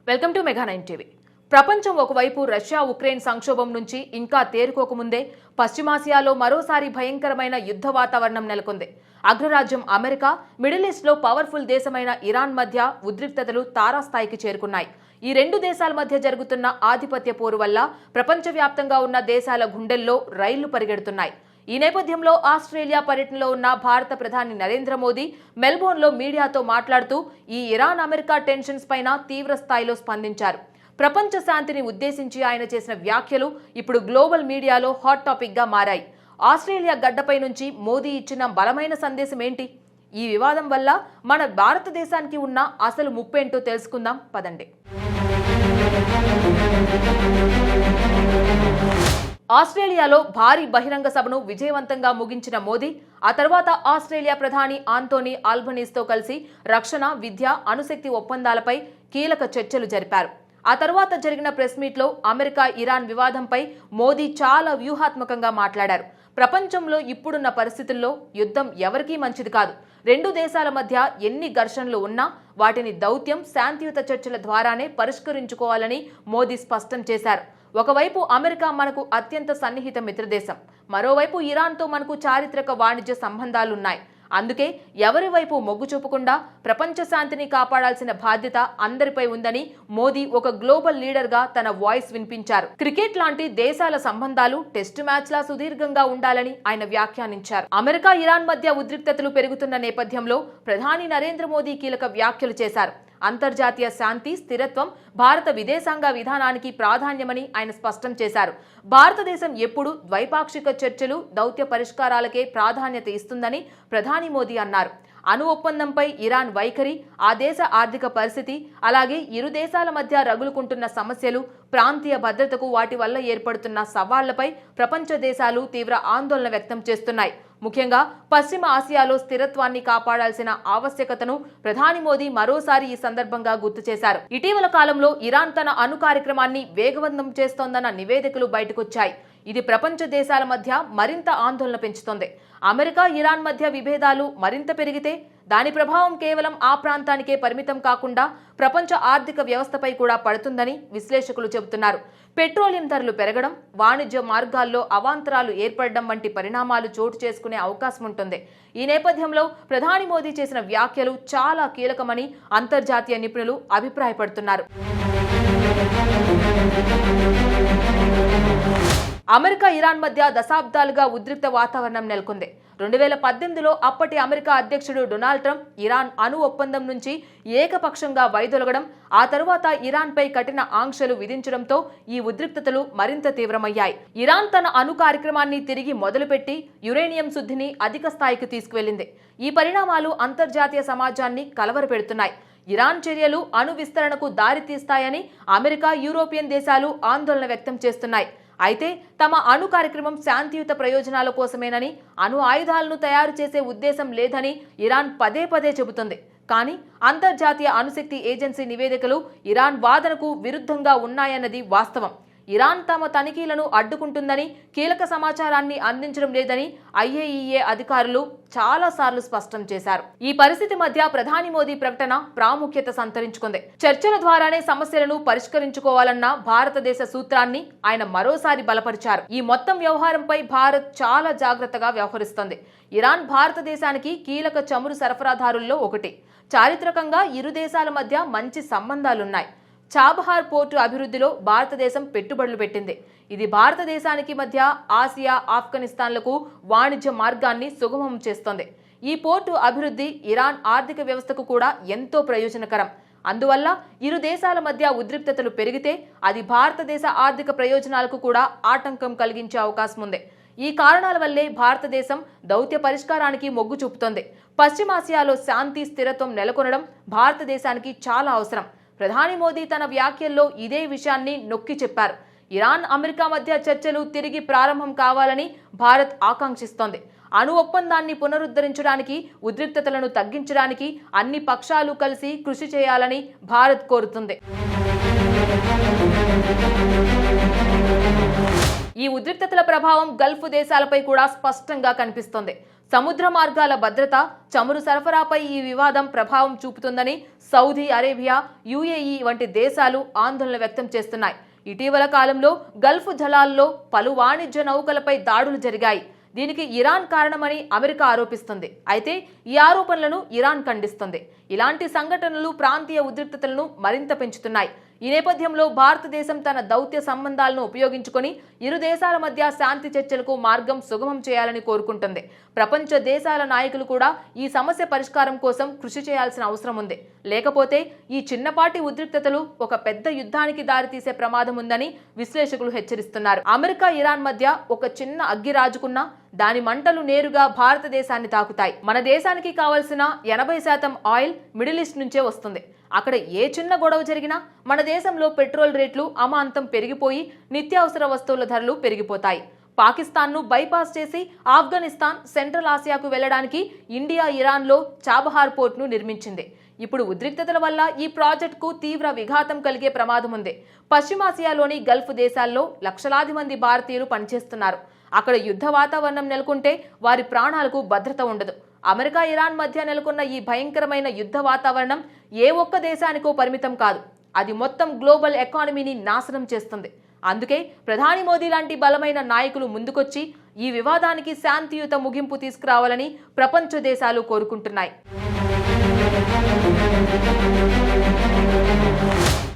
Welcome to మెగా9 TV. ప్రపంచం ఒకవైపు Russia Ukraine సంక్షోభం నుంచి ఇంకా తేరుకోకముందే పశ్చిమాసియాలో మరోసారి భయంకరమైన యుద్ధ వాతావరణం నెలకొంది. అగ్రరాజ్యం అమెరికా, మిడిల్ ఈస్ట్లో పవర్ఫుల్ దేశమైన ఇరాన్ మధ్య ఉద్రిక్తతలు తారాస్థాయికి చేరుకున్నాయి. ఈ రెండు దేశాల మధ్య జరుగుతున్న ఆధిపత్య పోరు వల్ల ప్రపంచవ్యాప్తంగా ఉన్న దేశాల గుండెల్లో రైళ్లు పరిగెడుతున్నాయి. ఈ నేపథ్యంలో ఆస్ట్రేలియా పర్యటనలో ఉన్న భారత ప్రధాని నరేంద్ర మోదీ మెల్బోర్న్లో మీడియాతో మాట్లాడుతూ ఈ ఇరాన్ అమెరికా టెన్షన్స్ పైన తీవ్ర స్థాయిలో స్పందించారు. ప్రపంచ శాంతిని ఉద్దేశించి ఆయన చేసిన వ్యాఖ్యలు ఇప్పుడు గ్లోబల్ మీడియాలో హాట్ టాపిక్ గా మారాయి. ఆస్ట్రేలియా గడ్డపై నుంచి మోదీ ఇచ్చిన బలమైన సందేశం ఏంటి? ఈ వివాదం వల్ల మన భారతదేశానికి ఉన్న అసలు ముప్పేంటో తెలుసుకుందాం పదండి. ఆస్ట్రేలియాలో భారీ బహిరంగ సభను విజయవంతంగా ముగించిన మోదీ ఆ తర్వాత ఆస్ట్రేలియా ప్రధాని ఆంటోనీ ఆల్బనీస్తో కలిసి రక్షణ, విద్య, అణుశక్తి ఒప్పందాలపై కీలక చర్చలు జరిపారు. ఆ తర్వాత జరిగిన ప్రెస్ మీట్లో అమెరికా ఇరాన్ వివాదంపై మోదీ చాలా వ్యూహాత్మకంగా మాట్లాడారు. ప్రపంచంలో ఇప్పుడున్న పరిస్థితుల్లో యుద్ధం ఎవరికీ మంచిది కాదు. రెండు దేశాల మధ్య ఎన్ని ఘర్షణలు ఉన్నా వాటిని దౌత్యం, శాంతియుత చర్చల ద్వారానే పరిష్కరించుకోవాలని మోదీ స్పష్టం చేశారు. ఒకవైపు అమెరికా మనకు అత్యంత సన్నిహిత మిత్రదేశం, మరోవైపు ఇరాన్తో మనకు చారిత్రక వాణిజ్య సంబంధాలున్నాయి. అందుకే ఎవరి వైపు మొగ్గు చూపకుండా ప్రపంచ శాంతిని కాపాడాల్సిన బాధ్యత అందరిపై ఉందని మోదీ ఒక గ్లోబల్ లీడర్ గా తన వాయిస్ వినిపించారు. క్రికెట్ లాంటి దేశాల సంబంధాలు టెస్టు మ్యాచ్లా సుదీర్ఘంగా ఉండాలని ఆయన వ్యాఖ్యానించారు. అమెరికా ఇరాన్ మధ్య ఉద్రిక్తతలు పెరుగుతున్న నేపథ్యంలో ప్రధాని నరేంద్ర మోదీ కీలక వ్యాఖ్యలు చేశారు. అంతర్జాతీయ శాంతి, స్థిరత్వం భారత విదేశాంగ విధానానికి ప్రాధాన్యమని ఆయన స్పష్టం చేశారు. భారతదేశం ఎప్పుడూ ద్వైపాక్షిక చర్చలు, దౌత్య పరిష్కారాలకే ప్రాధాన్యత ఇస్తుందని ప్రధాని మోదీ అన్నారు. అణు ఒప్పందంపై ఇరాన్ వైఖరి, ఆ దేశ ఆర్థిక పరిస్థితి, అలాగే ఇరు దేశాల మధ్య రగులుకుంటున్న సమస్యలు, ప్రాంతీయ భద్రతకు వాటి వల్ల ఏర్పడుతున్న సవాళ్లపై ప్రపంచ దేశాలు తీవ్ర ఆందోళన వ్యక్తం చేస్తున్నాయి. ముఖ్యంగా పశ్చిమ ఆసియాలో స్థిరత్వాన్ని కాపాడాల్సిన ఆవశ్యకతను ప్రధాని మోదీ మరోసారి ఈ సందర్భంగా గుర్తు చేశారు. ఇటీవల కాలంలో ఇరాన్ తన అణు కార్యక్రమాన్ని వేగవంతం చేస్తోందన్న నివేదికలు బయటకొచ్చాయి. ఇది ప్రపంచ దేశాల మధ్య మరింత ఆందోళన పెంచుతోంది. అమెరికా ఇరాన్ మధ్య విభేదాలు మరింత పెరిగితే దాని ప్రభావం కేవలం ఆ ప్రాంతానికే పరిమితం కాకుండా ప్రపంచ ఆర్థిక వ్యవస్థపై కూడా పడుతుందని విశ్లేషకులు చెబుతున్నారు. పెట్రోలియం ధరలు పెరగడం, వాణిజ్య మార్గాల్లో అవాంతరాలు ఏర్పడడం వంటి పరిణామాలు చోటు చేసుకునే అవకాశం ఉంటుంది. ఈ నేపథ్యంలో ప్రధాని మోదీ చేసిన వ్యాఖ్యలు చాలా కీలకమని అంతర్జాతీయ నిపుణులు అభిప్రాయపడుతున్నారు. అమెరికా ఇరాన్ మధ్య దశాబ్దాలుగా ఉద్రిక్త వాతావరణం నెలకొంది. 2018లో అప్పటి అమెరికా అధ్యక్షుడు డొనాల్డ్ ట్రంప్ ఇరాన్ అణు ఒప్పందం నుంచి ఏకపక్షంగా వైదొలగడం, ఆ తరువాత ఇరాన్పై కఠిన ఆంక్షలు విధించడంతో ఈ ఉద్రిక్తతలు మరింత తీవ్రమయ్యాయి. ఇరాన్ తన అణు కార్యక్రమాన్ని తిరిగి మొదలుపెట్టి యురేనియం శుద్ధిని అధిక స్థాయికి తీసుకువెళ్లింది. ఈ పరిణామాలు అంతర్జాతీయ సమాజాన్ని కలవరపెడుతున్నాయి. ఇరాన్ చర్యలు అణు విస్తరణకు దారితీస్తాయని అమెరికా, యూరోపియన్ దేశాలు ఆందోళన వ్యక్తం చేస్తున్నాయి. అయితే తమ అణు కార్యక్రమం శాంతియుత ప్రయోజనాల కోసమేనని, అణు ఆయుధాలను తయారు చేసే ఉద్దేశం లేదని ఇరాన్ పదే పదే చెబుతుంది. కానీ అంతర్జాతీయ అణుశక్తి ఏజెన్సీ నివేదికలు ఇరాన్ వాదనకు విరుద్ధంగా ఉన్నాయన్నది వాస్తవం. ఇరాన్ తమ తనిఖీలను అడ్డుకుంటుందని, కీలక సమాచారాన్ని అందించడం లేదని IAEA అధికారులు చాలాసార్లు స్పష్టం చేశారు. ఈ పరిస్థితి మధ్య ప్రధాని మోదీ ప్రకటన ప్రాముఖ్యత సంతరించుకుంది. చర్చల ద్వారానే సమస్యలను పరిష్కరించుకోవాలన్న భారతదేశ సూత్రాన్ని ఆయన మరోసారి బలపరిచారు. ఈ మొత్తం వ్యవహారంపై భారత్ చాలా జాగ్రత్తగా వ్యవహరిస్తోంది. ఇరాన్ భారతదేశానికి కీలక చమురు సరఫరాదారుల్లో ఒకటి. చారిత్రకంగా ఇరు దేశాల మధ్య మంచి సంబంధాలున్నాయి. చాబహార్ పోర్టు అభివృద్ధిలో భారతదేశం పెట్టుబడులు పెట్టింది. ఇది భారతదేశానికి మధ్య ఆసియా, ఆఫ్ఘనిస్తాన్లకు వాణిజ్య మార్గాన్ని సుగమం చేస్తోంది. ఈ పోర్టు అభివృద్ధి ఇరాన్ ఆర్థిక వ్యవస్థకు కూడా ఎంతో ప్రయోజనకరం. అందువల్ల ఇరు దేశాల మధ్య ఉద్రిక్తతలు పెరిగితే అది భారతదేశ ఆర్థిక ప్రయోజనాలకు కూడా ఆటంకం కలిగించే అవకాశం ఉంది. ఈ కారణాల వల్లే భారతదేశం దౌత్య పరిష్కారానికి మొగ్గు చూపుతోంది. పశ్చిమాసియాలో శాంతి, స్థిరత్వం నెలకొనడం భారతదేశానికి చాలా అవసరం. ప్రధాని మోదీ తన వ్యాఖ్యల్లో ఇదే విషయాన్ని నొక్కి చెప్పారు. ఇరాన్, అమెరికా మధ్య చర్చలు తిరిగి ప్రారంభం కావాలని భారత్ ఆకాంక్షిస్తోంది. అణు ఒప్పందాన్ని పునరుద్ధరించడానికి, ఉద్రిక్తతలను తగ్గించడానికి అన్ని పక్షాలు కలిసి కృషి చేయాలని భారత్ కోరుతుంది. ఈ ఉద్రిక్తతల ప్రభావం గల్ఫ్ దేశాలపై కూడా స్పష్టంగా కనిపిస్తోంది. సముద్ర మార్గాల భద్రత, చమురు సరఫరాపై ఈ వివాదం ప్రభావం చూపుతుందని సౌదీ అరేబియా, యుఏఈ వంటి దేశాలు ఆందోళన వ్యక్తం చేస్తున్నాయి. ఇటీవల కాలంలో గల్ఫ్ జలాల్లో పలు వాణిజ్య నౌకలపై దాడులు జరిగాయి. దీనికి ఇరాన్ కారణమని అమెరికా ఆరోపిస్తుంది. అయితే ఈ ఆరోపణలను ఇరాన్ ఖండిస్తుంది. ఇలాంటి సంఘటనలు ప్రాంతీయ ఉద్రిక్తతలను మరింత పెంచుతున్నాయి. ఈ నేపథ్యంలో భారతదేశం తన దౌత్య సంబంధాలను ఉపయోగించుకొని ఇరు దేశాల మధ్య శాంతి చర్చలకు మార్గం సుగమం చేయాలని కోరుకుంటుంది. ప్రపంచ దేశాల నాయకులు కూడా ఈ సమస్య పరిష్కారం కోసం కృషి చేయాల్సిన అవసరం ఉంది. లేకపోతే ఈ చిన్నపాటి ఉద్రిక్తతలు ఒక పెద్ద యుద్ధానికి దారితీసే ప్రమాదం ఉందని విశ్లేషకులు హెచ్చరిస్తున్నారు. అమెరికా, ఇరాన్ మధ్య ఒక చిన్న అగ్గి రాజుకున్నా దాని మంటలు నేరుగా భారతదేశాన్ని తాకుతాయి. మన దేశానికి కావాల్సిన 80% ఆయిల్ మిడిల్ ఈస్ట్ నుంచే వస్తుంది. అక్కడ ఏ చిన్న గొడవ జరిగినా మన దేశంలో పెట్రోల్ రేట్లు అమాంతం పెరిగిపోయి నిత్యావసర వస్తువుల ధరలు పెరిగిపోతాయి. పాకిస్తాన్ను బైపాస్ చేసి ఆఫ్ఘనిస్తాన్, సెంట్రల్ ఆసియాకు వెళ్లడానికి ఇండియా ఇరాన్లో చాబహార్ పోర్ట్ను నిర్మించింది. ఇప్పుడు ఉద్రిక్తతల వల్ల ఈ ప్రాజెక్టుకు తీవ్ర విఘాతం కలిగే ప్రమాదం ఉంది. పశ్చిమాసియాలోని గల్ఫ్ దేశాల్లో లక్షలాది మంది భారతీయులు పనిచేస్తున్నారు. అక్కడ యుద్ధ వాతావరణం నెలకొంటే వారి ప్రాణాలకు భద్రత ఉండదు. అమెరికా, ఇరాన్ మధ్య నెలకొన్న ఈ భయంకరమైన యుద్ధ వాతావరణం ఏ ఒక్క దేశానికో పరిమితం కాదు. అది మొత్తం గ్లోబల్ ఎకానమీని నాశనం చేస్తుంది. అందుకే ప్రధాని మోదీ లాంటి బలమైన నాయకులు ముందుకొచ్చి ఈ వివాదానికి శాంతియుత ముగింపు తీసుకురావాలని ప్రపంచ దేశాలు కోరుకుంటున్నాయి.